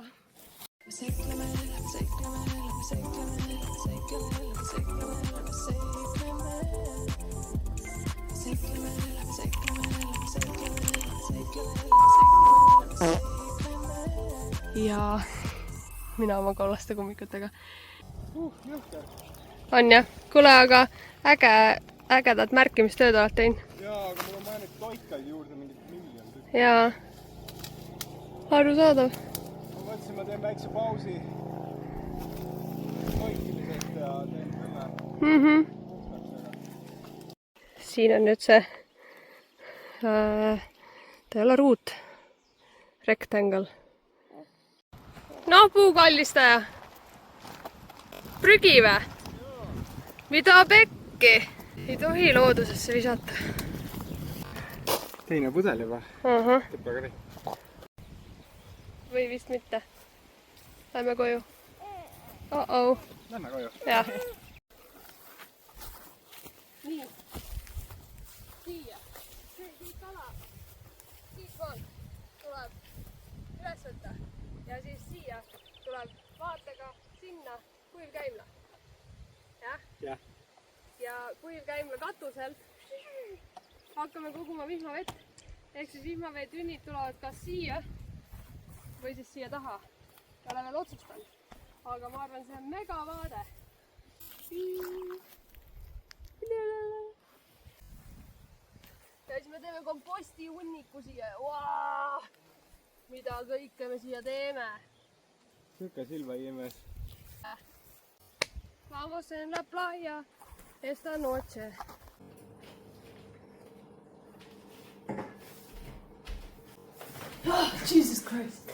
Jaa. Ja mina oma kollaste kummikutega. On jah? Kuule, aga ägedad märkimistööd oled teinud. Jaa, aga mul on vaja neid toikaid juurde mingit miljon. Jaa. Arusaadav. Ma mõtlesin, ma teen väikse pausi toikimisest ja teen selle. Siin on nüüd see ta ei ole ruut. Rectangle. No, puukallistaja. Prügi vä? Mida pekki? Ei tohi loodusesse visata. Teine pudel juba. Tippaga nii. Või vist mitte. Lähme koju. Oh-oh. Lähme koju. Jah. Nii. Siia. See kala. Siit poolt tuleb üles võtta. Ja siis siia tuleb vaatega sinna kuivkäimla. Jah? Jah. Ja kuivkäimla katusel hakkame koguma vihmavett. Ehk siis vihmaveetünnid tulevad kas siia või siis siia taha. Ei ole veel otsustanud. Aga ma arvan, see on mega vaade. Ja siis me teeme komposti hunniku siia. Mida kõike me siia teeme. Siuke silva imes. Vamos en la playa esta noche. Oh, Jesus Christ.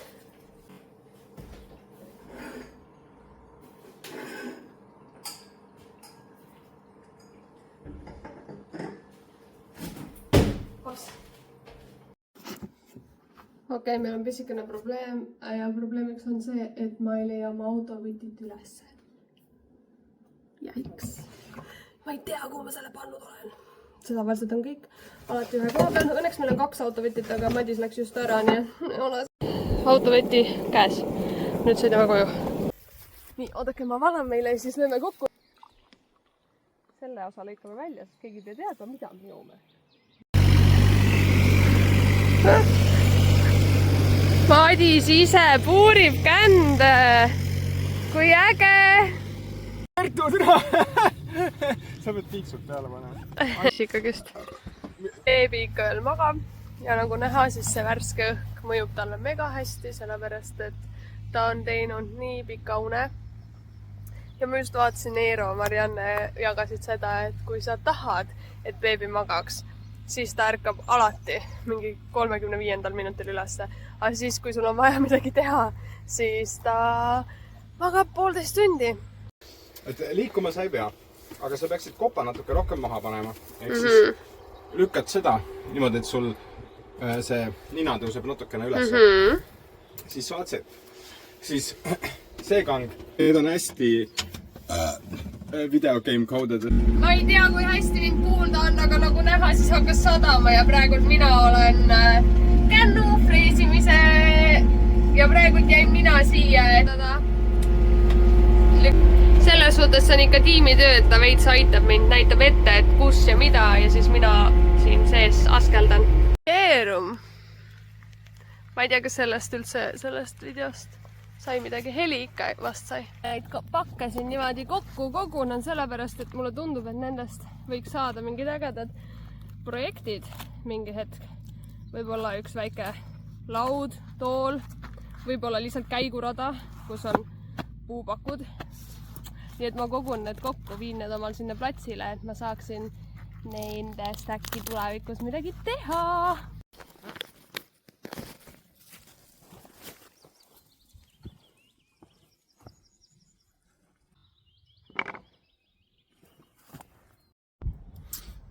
Okei, meil on pisikene probleem ja probleemiks on see, et ma ei leia oma autovõtit ülesse. Jaiks. Ma ei tea, kuhu ma selle pannud olen. Seda tavaliselt on kõik alati ühe koha peal. Õnneks meil on 2 autovõtit, aga Madis läks just ära, nii autovõti käes. Nüüd sõidame koju. Nii, oodake, ma valan meile ja siis lööme kokku. Selle osa lõikame välja, sest keegi ei teadma, mida me joome. Madis ise puurib kände. Kui äge! Märtu, sina! Sa pead piiksud peale panema. Ikkagist. Beebi ikka veel magab ja nagu näha, siis see värske õhk mõjub talle mega hästi, sellepärast et ta on teinud nii pika une. Ja ma just vaatasin Eero, Marianne jagasid seda, et kui sa tahad, et beebi magaks, siis ta ärkab alati mingi 35. minutil ülesse. Aga siis, kui sul on vaja midagi teha, siis ta magab 1,5 tundi. Et liikuma sa ei pea, aga sa peaksid kopa natuke rohkem maha panema. Ehk siis lükkad seda niimoodi, et sul see nina tõuseb natukene üles. Siis vaatasid. Siis see kang. Need on hästi video game coded. Ma ei tea, kui hästi mind kuulda on, aga nagu näha, siis hakkas sadama ja praegult mina olen kännu freesimise ja praegult jäin mina siia. Selles suhtes on ikka tiimitöö, et ta veits aitab mind, näitab ette, et kus ja mida ja siis mina siin sees askeldan. Keerum! Ma ei tea, kas sellest videost sai midagi, heli ikka vast sai. Neid pakke siin niimoodi kokku kogunen sellepärast, et mulle tundub, et nendest võiks saada mingid ägedad projektid mingi hetk. Võib-olla üks väike laud, tool, võib-olla lihtsalt käigurada, kus on puupakud. Nii et ma kogun need kokku, viin need omal sinna platsile, et ma saaksin nendest äkki tulevikus midagi teha.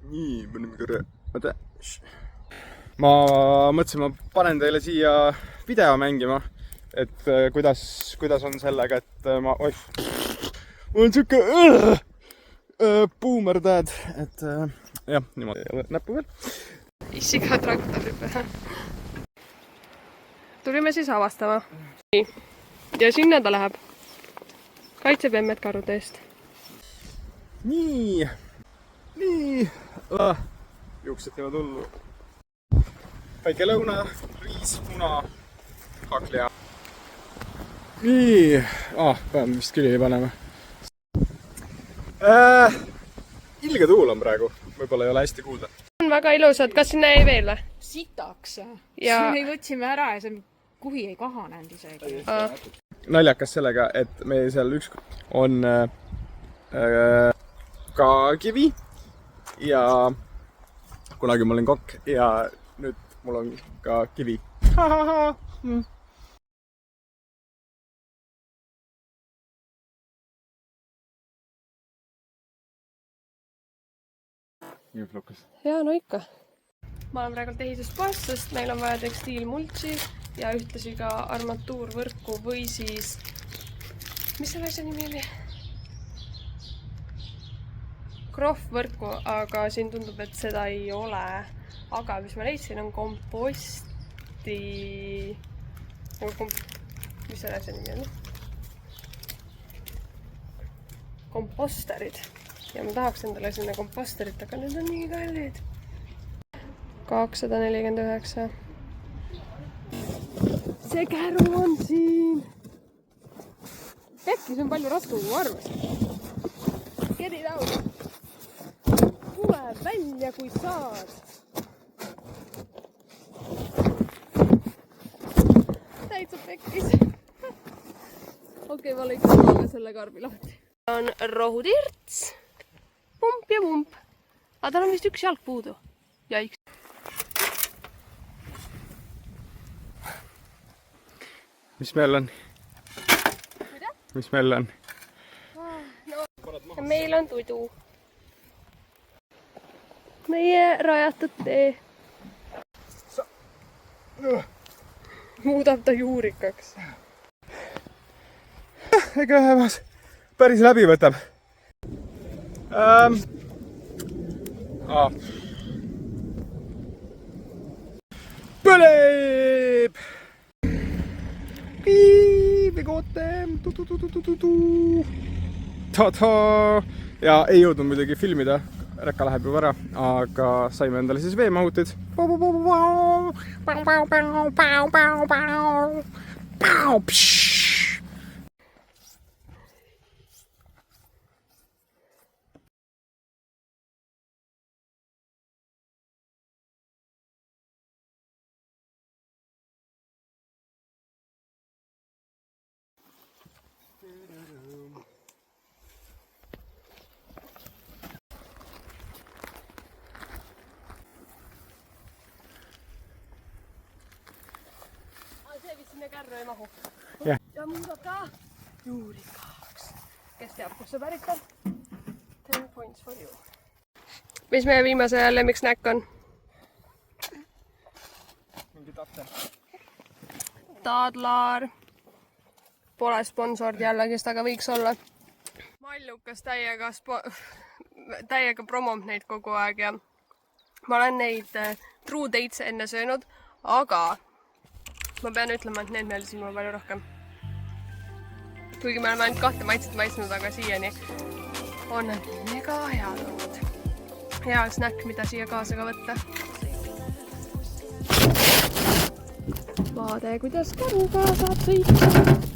Nii, paneme korra. Oota. Ma mõtlesin, ma panen teile siia video mängima, et kuidas on sellega, et ma... Oih! Mul on siuke boomer dad, et jah, niimoodi näppu veel. Issi ka traktori peal. Tulime siis avastama. Nii. ja sinna ta läheb. Kaitseb emmet karude eest. Nii. Juuksed teevad hullu. Väike lõuna, riis, muna, haklea. Nii. Peame vist külili panema. Ilge tuul on praegu. Võib-olla ei ole hästi kuulda. On väga ilusad. Kas sinna jäi veel või? Sitaks. Ja... Me võtsime ära ja see kuhi ei kahanenud isegi. Naljakas sellega, et meil seal üks on ka kivi ja kunagi ma olin kokk ja nüüd mul on ka kivi. Jaa, no ikka. Ma olen praegu ehituspoes, sest meil on vaja tekstiilmultsi ja ühtlasi ka armatuurvõrku või siis... Mis selle asja nimi oli? Krohvvõrku, aga siin tundub, et seda ei ole. Aga mis ma leidsin, on komposti... Mis selle asja nimi oli? Komposterid. Ja ma tahaks endale sinna komposterit, aga need on nii kallid. 249. See käru on siin. Äkki see on palju raskem kui arvasin. Get it out. Tule välja, kui saad. Täitsa pekkis. Okei, ma lõikan talle selle karbi lahti. On rohutirts. Pump ja pump. Aga tal on vist üks jalg puudu. Jaiks. Mis meil on? Mida? Mis meil on? No, meil on tudu. Meie rajatud tee. Muudab ta juurikaks. Ega ühemas päris läbi võtab. Põleb! Piibi kootem! Ta-ta! Ja ei jõudnud muidugi filmida, rekka läheb juba ära, aga saime endale siis veemahutid. See vist sinna kärru ei mahu. Jah. Ja muudab ka juurikaks. Kes teab, kus see pärit on? 10 points for you. Mis meie viimase aja lemmiksnäkk on? Mingi tapter. Taadlar. Pole sponsord jällegi, aga võiks olla. Mallukas täiega promob neid kogu aeg ja ma olen neid True Dates enne söönud, aga ma pean ütlema, et need meeldisid mulle palju rohkem. Kuigi me oleme ainult 2 maitset maitsnud, aga siiani on need mega head olnud. Hea snäkk, mida siia kaasa ka võtta. Vaade, kuidas käruga saab sõita.